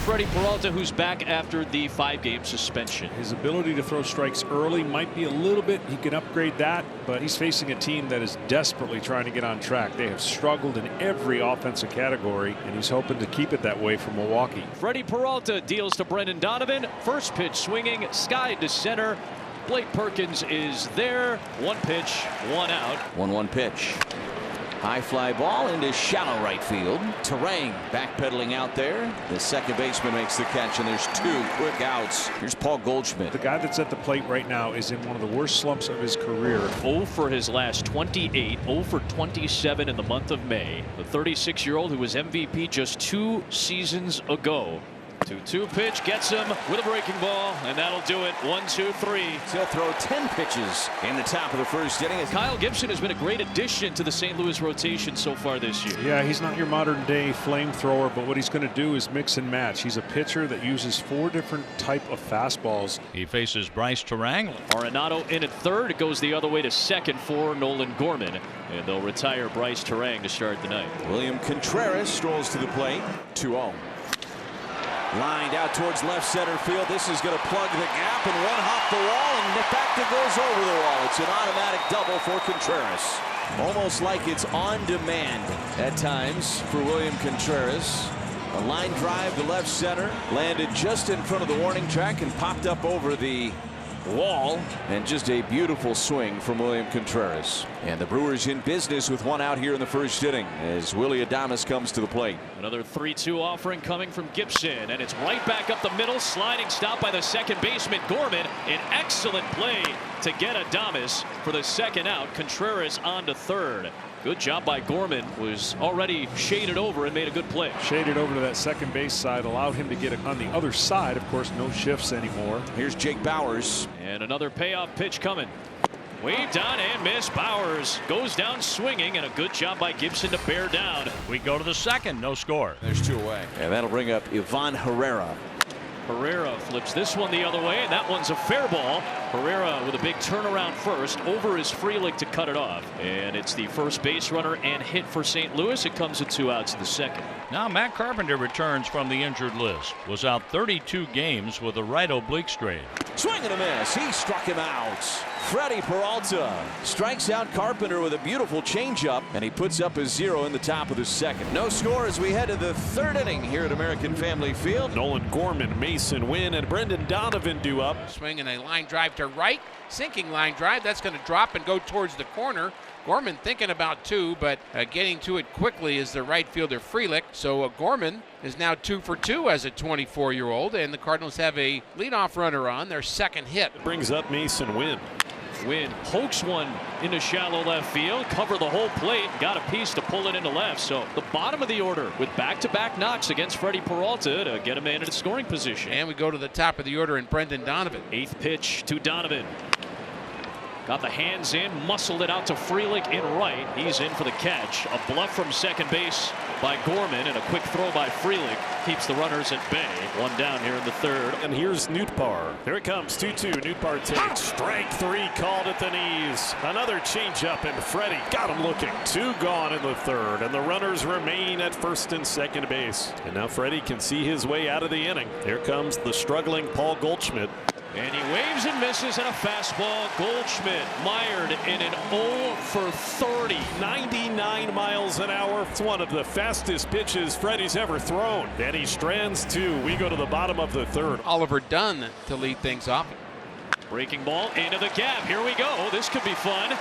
Freddie Peralta, who's back after the 5-game suspension. His ability to throw strikes early might be a little bit. He can upgrade that, but he's facing a team that is desperately trying to get on track. They have struggled in every offensive category, and he's hoping to keep it that way for Milwaukee. Freddie Peralta deals to Brendan Donovan. First pitch swinging, skied to center. Blake Perkins is there. 1 pitch, 1 out. 1-1 pitch. High fly ball into shallow right field. Terang backpedaling out there. The second baseman makes the catch, and there's 2 quick outs. Here's Paul Goldschmidt. The guy that's at the plate right now is in one of the worst slumps of his career. 0 for his last 28, 0 for 27 in the month of May. The 36-year-old who was MVP just 2 seasons ago. 2-2 pitch gets him with a breaking ball, and that'll do it. 1-2-3. He'll throw 10 pitches in the top of the first inning. Kyle Gibson has been a great addition to the St. Louis rotation so far this year. Yeah, he's not your modern day flamethrower, but what he's going to do is mix and match. He's a pitcher that uses 4 different type of fastballs. He faces Bryce Terang. Arenado in at third. It goes the other way to second for Nolan Gorman, and they'll retire Bryce Terang to start the night. William Contreras strolls to the plate. 2-0. Lined out towards left center field. This is going to plug the gap, and one hop the wall, and in fact it goes over the wall. It's an automatic double for Contreras. Almost like it's on demand at times for William Contreras. A line drive to left center, landed just in front of the warning track and popped up over the wall, and just a beautiful swing from William Contreras. And the Brewers in business with 1 out here in the first inning as Willie Adames comes to the plate. Another 3-2 offering coming from Gibson, and it's right back up the middle. Sliding stop by the second baseman Gorman. An excellent play to get Adames for the second out. Contreras on to third. Good job by Gorman. Was already shaded over and made a good play. Shaded over to that second base side, allowed him to get on the other side. Of course, no shifts anymore. Here's Jake Bauers. And another payoff pitch coming. Waved on and missed. Bauers goes down swinging, and a good job by Gibson to bear down. We go to the second, no score. There's 2 away. And that'll bring up Ivan Herrera. Herrera flips this one the other way, and that one's a fair ball. Herrera with a big turnaround first over his Frelick to cut it off, and it's the first base runner and hit for St. Louis. It comes with 2 outs in the second. Now Matt Carpenter returns from the injured list. Was out 32 games with a right oblique strain. Swing and a miss. He struck him out. Freddie Peralta strikes out Carpenter with a beautiful changeup, and he puts up a 0 in the top of the second. No score as we head to the 3rd inning here at American Family Field. Nolan Gorman, Mason Wynn, and Brendan Donovan due up. Swinging a line drive to right, sinking line drive. That's going to drop and go towards the corner. Gorman thinking about 2, but getting to it quickly is the right fielder Frelick. So Gorman is now 2 for 2 as a 24-year-old, and the Cardinals have a leadoff runner on their second hit. Brings up Mason Wynn. Wynn pokes one into shallow left field, cover the whole plate, got a piece to pull it into left. So the bottom of the order with back-to-back knocks against Freddie Peralta to get a man in scoring position. And we go to the top of the order in Brendan Donovan. 8th pitch to Donovan. Got the hands in, muscled it out to Frelick in right. He's in for the catch. A bluff from second base by Gorman, and a quick throw by Frelick keeps the runners at bay. 1 down here in the 3rd. And here's Nootbaar. Here it comes, 2-2. Nootbaar takes strike 3 called at the knees. Another changeup, and Freddie got him looking. 2 gone in the 3rd, and the runners remain at first and second base. And now Freddie can see his way out of the inning. Here comes the struggling Paul Goldschmidt. And he waves and misses, and a fastball. Goldschmidt mired in an 0 for 30. 99 miles an hour. It's one of the fastest pitches Freddie's ever thrown. And he strands 2. We go to the bottom of the 3rd. Oliver Dunn to lead things off. Breaking ball into the gap. Here we go. This could be fun.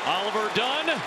Oliver Dunn.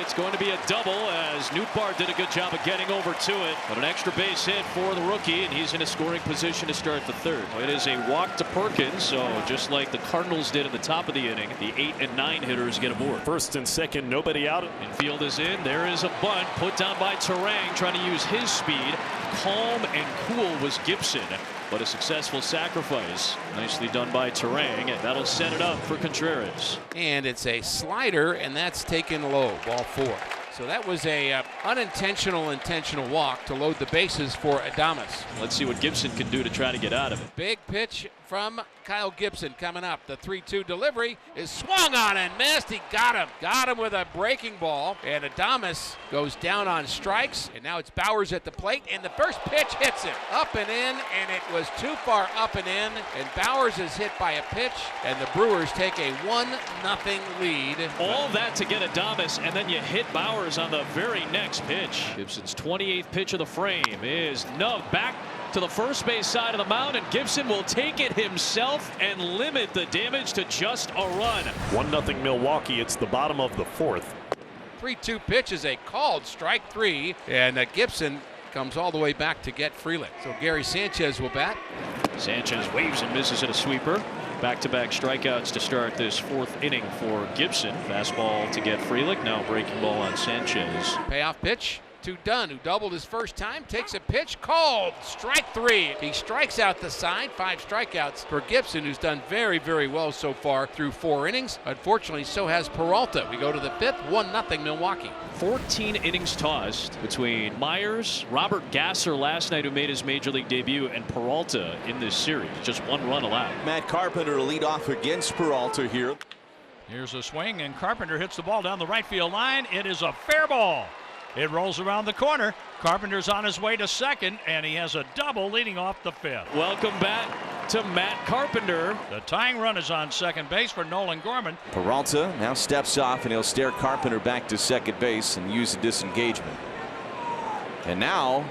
It's going to be a double as Nootbaar did a good job of getting over to it. But an extra base hit for the rookie, and he's in a scoring position to start the 3rd. It is a walk to Perkins, so just like the Cardinals did at the top of the inning, the 8 and 9 hitters get aboard. First and second, nobody out. Infield is in. There is a bunt put down by Terang, trying to use his speed. Calm and cool was Gibson, but a successful sacrifice. Nicely done by Terang, and that'll set it up for Contreras. And it's a slider, and that's taken low. Ball 4. So that was a intentional walk to load the bases for Adames. Let's see what Gibson can do to try to get out of it. Big pitch from Kyle Gibson coming up. The 3-2 delivery is swung on and missed. He got him. Got him with a breaking ball. And Adames goes down on strikes. And now it's Bowers at the plate. And the first pitch hits him. Up and in. And it was too far up and in. And Bowers is hit by a pitch. And the Brewers take a 1-0 lead. All that to get Adames. And then you hit Bowers on the very next pitch. Gibson's 28th pitch of the frame is nubbed back to the first base side of the mound, and Gibson will take it himself and limit the damage to just a run. 1-0 Milwaukee. It's the bottom of the fourth. 3-2 pitch is a called strike 3, and Gibson comes all the way back to get Frelick. So Gary Sanchez will bat. Sanchez waves and misses at a sweeper. Back-to-back strikeouts to start this fourth inning for Gibson. Fastball to get Frelick. Now breaking ball on Sanchez. Payoff pitch to Dunn, who doubled his first time, takes a pitch, called strike 3. He strikes out the side. 5 strikeouts for Gibson, who's done very, very well so far through 4 innings. Unfortunately, so has Peralta. We go to the 5th, 1-0 Milwaukee. 14 innings tossed between Myers, Robert Gasser last night, who made his major league debut, and Peralta in this series. Just 1 run allowed. Matt Carpenter will lead off against Peralta here. Here's a swing, and Carpenter hits the ball down the right field line. It is a fair ball. It rolls around the corner. Carpenter's on his way to second, and he has a double leading off the 5th. Welcome back to Matt Carpenter. The tying run is on second base for Nolan Gorman. Peralta now steps off, and he'll stare Carpenter back to second base and use a disengagement. And now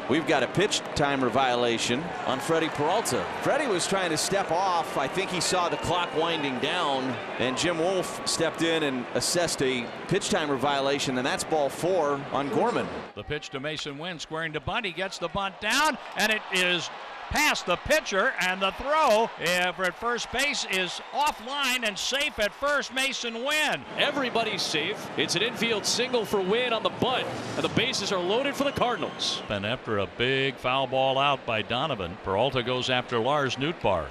we've got a pitch timer violation on Freddie Peralta. Freddie was trying to step off. I think he saw the clock winding down, and Jim Wolf stepped in and assessed a pitch timer violation, and that's ball 4 on Gorman. The pitch to Mason Wynn, squaring to bunt. He gets the bunt down, and it is past the pitcher, and the throw at first base is offline and safe at first. Mason Wynn. Everybody's safe. It's an infield single for Wynn on the bunt, and the bases are loaded for the Cardinals. And after a big foul ball out by Donovan, Peralta goes after Lars Nootbaar.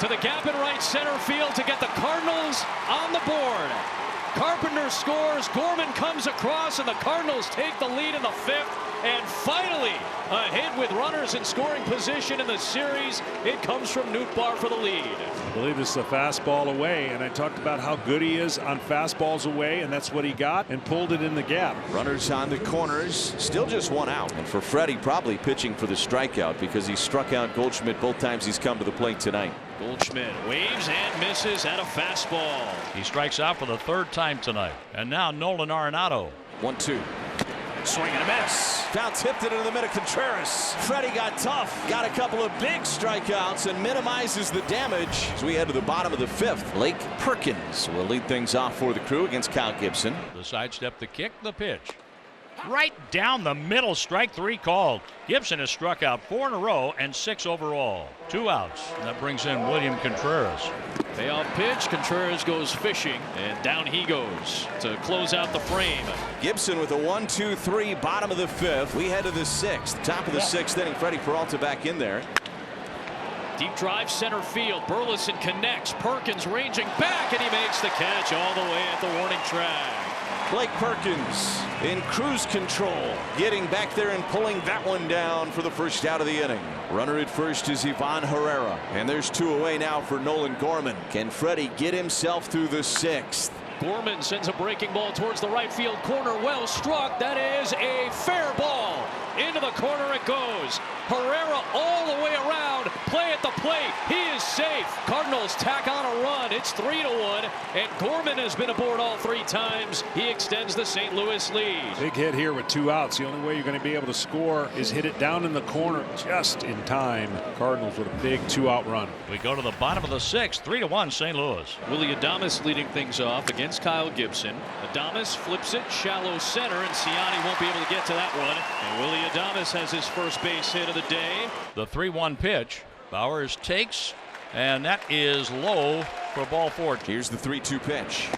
To the gap in right center field to get the Cardinals on the board. Carpenter scores, Gorman comes across, and the Cardinals take the lead in the 5th. And finally, a hit with runners in scoring position in the series. It comes from Nootbaar for the lead. I believe this is a fastball away, and I talked about how good he is on fastballs away, and that's what he got and pulled it in the gap. Runners on the corners, still just 1 out. And for Freddie, probably pitching for the strikeout because he struck out Goldschmidt both times he's come to the plate tonight. Goldschmidt waves and misses at a fastball. He strikes out for the 3rd time tonight. And now Nolan Arenado. 1-2. Swing and a miss. Foul tipped it into the middle. Contreras. Freddie got tough. Got a couple of big strikeouts and minimizes the damage. As we head to the bottom of the 5th, Blake Perkins will lead things off for the Crew against Kyle Gibson. The sidestep, the kick, the pitch. Right down the middle, strike 3 called. Gibson has struck out 4 in a row and 6 overall. 2 outs. And that brings in William Contreras. Payoff pitch. Contreras goes fishing, and down he goes to close out the frame. Gibson with a 1-2-3, bottom of the 5th. We head to the 6th. Top of the 6th inning. Freddie Peralta back in there. Deep drive center field. Burleson connects. Perkins ranging back, and he makes the catch all the way at the warning track. Blake Perkins in cruise control, getting back there and pulling that one down for the first out of the inning. Runner at first is Ivan Herrera, and there's 2 away now for Nolan Gorman. Can Freddie get himself through the 6th? Gorman sends a breaking ball towards the right field corner. Well struck. That is a fair ball. Into the corner it goes. Herrera all the way around. Play at the plate. He is safe. Cardinals tack on a run. It's 3-1, and Gorman has been aboard all 3 times. He extends the St. Louis lead. Big hit here with 2 outs. The only way you're going to be able to score is hit it down in the corner just in time. Cardinals with a big 2-out run. We go to the bottom of the 6th, 3-1 St. Louis. Willie Adames leading things off against Kyle Gibson. Adames flips it shallow center, and Ciani won't be able to get to that one. And Willie Adames has his first base hit of the day. The 3-1 pitch. Bowers takes, and that is low for ball 4. Here's the 3-2 pitch,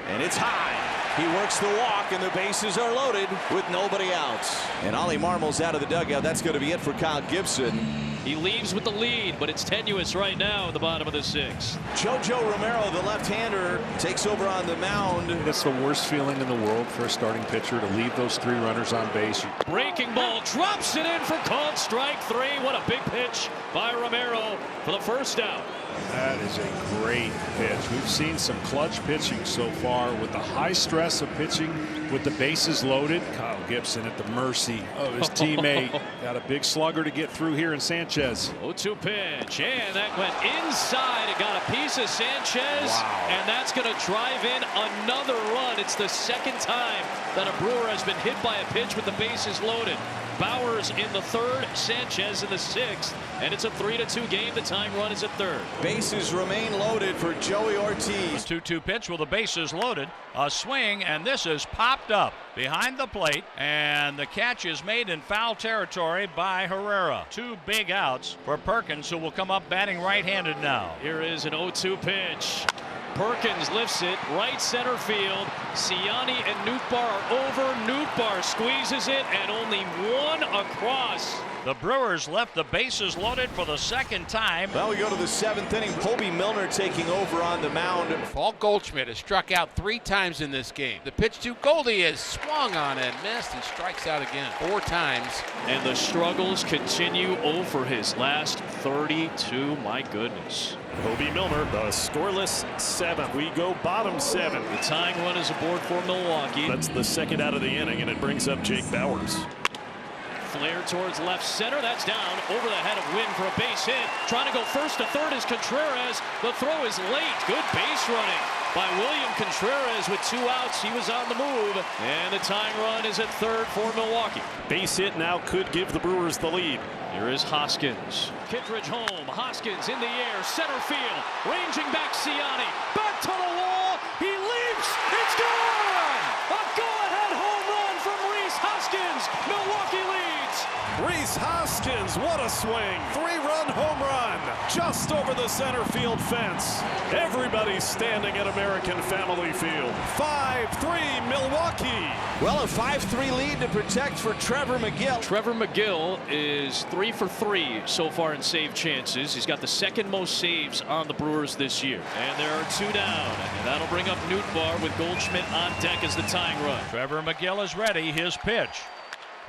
and it's high. He works the walk, and the bases are loaded with nobody out. And Ollie Marmol's out of the dugout. That's going to be it for Kyle Gibson. He leaves with the lead, but it's tenuous right now at the bottom of the 6th. JoJo Romero, the left-hander, takes over on the mound. That's the worst feeling in the world for a starting pitcher, to leave those 3 runners on base. Breaking ball, drops it in for called strike 3. What a big pitch by Romero for the first out. That is a great pitch. We've seen some clutch pitching so far with the high stress of pitching with the bases loaded. Kyle Gibson at the mercy of his teammate. Got a big slugger to get through here in Sanchez. 0-2 pitch, and that went inside. It got a piece of Sanchez, wow. And that's going to drive in another run. It's the second time that a Brewer has been hit by a pitch with the bases loaded. Bowers in the 3rd, Sanchez in the 6th, and it's a 3-2 game. The tying run is at 3rd. Bases remain loaded for Joey Ortiz. 2-2 pitch with the bases loaded. A swing, and this is popped up behind the plate, and the catch is made in foul territory by Herrera. 2 big outs for Perkins, who will come up batting right-handed now. Here is an 0-2 pitch. Perkins lifts it right center field. Ciani and Nootbaar are over. Nootbaar squeezes it, and only one across. The Brewers left the bases loaded for the 2nd time. Well, we go to the 7th inning. Colby Milner taking over on the mound. Paul Goldschmidt has struck out 3 times in this game. The pitch to Goldie is swung on and missed, and strikes out again 4 times. And the struggles continue over his last 32. My goodness. Colby Milner, the scoreless 7th. We go bottom 7. The tying run is aboard for Milwaukee. That's the 2nd out of the inning, and it brings up Jake Bowers. Flare towards left center. That's down over the head of Wynn for a base hit. Trying to go first to third is Contreras. The throw is late. Good base running by William Contreras with 2 outs. He was on the move. And the tying run is at 3rd for Milwaukee. Base hit now could give the Brewers the lead. Here is Hoskins. Kittredge home. Hoskins in the air. Center field. Ranging back Ciani. Back to the wall. He leaps. It's gone! A go-ahead home run from Rhys Hoskins. Milwaukee leads. Rhys Hoskins, what a swing. 3-run home run just over the center field fence. Everybody's standing at American Family Field. 5-3 Milwaukee. Well, a 5-3 lead to protect for Trevor Megill. Trevor Megill is 3 for 3 so far in save chances. He's got the 2nd most saves on the Brewers this year. And there are 2 down. And that'll bring up Nootbaar with Goldschmidt on deck as the tying run. Trevor Megill is ready. His pitch.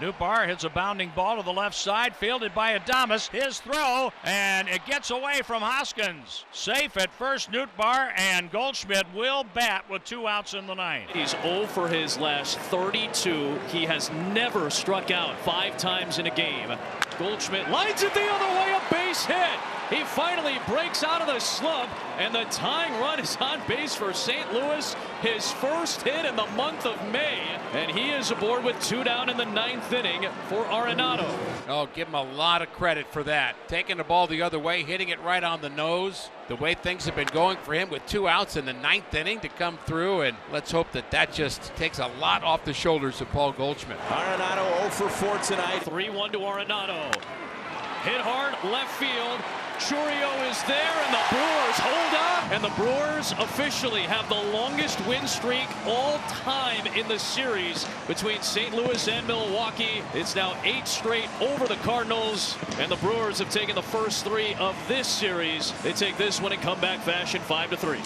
Nootbaar hits a bounding ball to the left side, fielded by Adames. His throw, and it gets away from Hoskins. Safe at first, Nootbaar, and Goldschmidt will bat with 2 outs in the 9th. He's 0 for his last 32. He has never struck out 5 times in a game. Goldschmidt lines it the other way, a base hit. He finally breaks out of the slump, and the tying run is on base for St. Louis. His first hit in the month of May, and he is aboard with 2 down in the 9th inning for Arenado. Oh, give him a lot of credit for that. Taking the ball the other way, hitting it right on the nose. The way things have been going for him with 2 outs in the 9th inning to come through, and let's hope that that just takes a lot off the shoulders of Paul Goldschmidt. Arenado 0 for 4 tonight. 3-1 to Arenado. Hit hard, left field. Churio is there, and the Brewers hold up. And the Brewers officially have the longest win streak all time in the series between St. Louis and Milwaukee. It's now 8 straight over the Cardinals, and the Brewers have taken the first 3 of this series. They take this one in comeback fashion, 5-3.